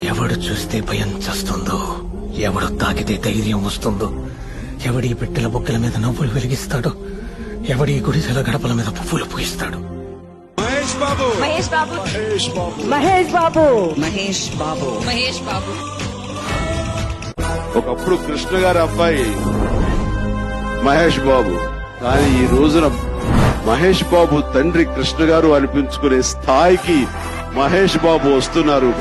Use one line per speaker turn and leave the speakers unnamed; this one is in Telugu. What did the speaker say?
ఎవడు చూస్తే భయం చేస్తుందో, ఎవడు తాకితే ధైర్యం వస్తుందో, ఎవడి బిడ్డల బొక్కల మీద నవ్వులు వెలిగిస్తాడో, ఎవడి గుడిసెల గడపల మీద పువ్వులు పూయిస్తాడు.
మహేష్ బాబు
మహేష్ బాబు
మహేష్ బాబు
మహేష్ బాబు మహేష్ బాబు.
ఒకప్పుడు కృష్ణ గారి అబ్బాయి మహేష్ బాబు, కానీ ఈ రోజున మహేష్ బాబు తండ్రి కృష్ణ గారు అనిపించుకునే స్థాయికి మహేష్ బాబు వస్తున్నారు.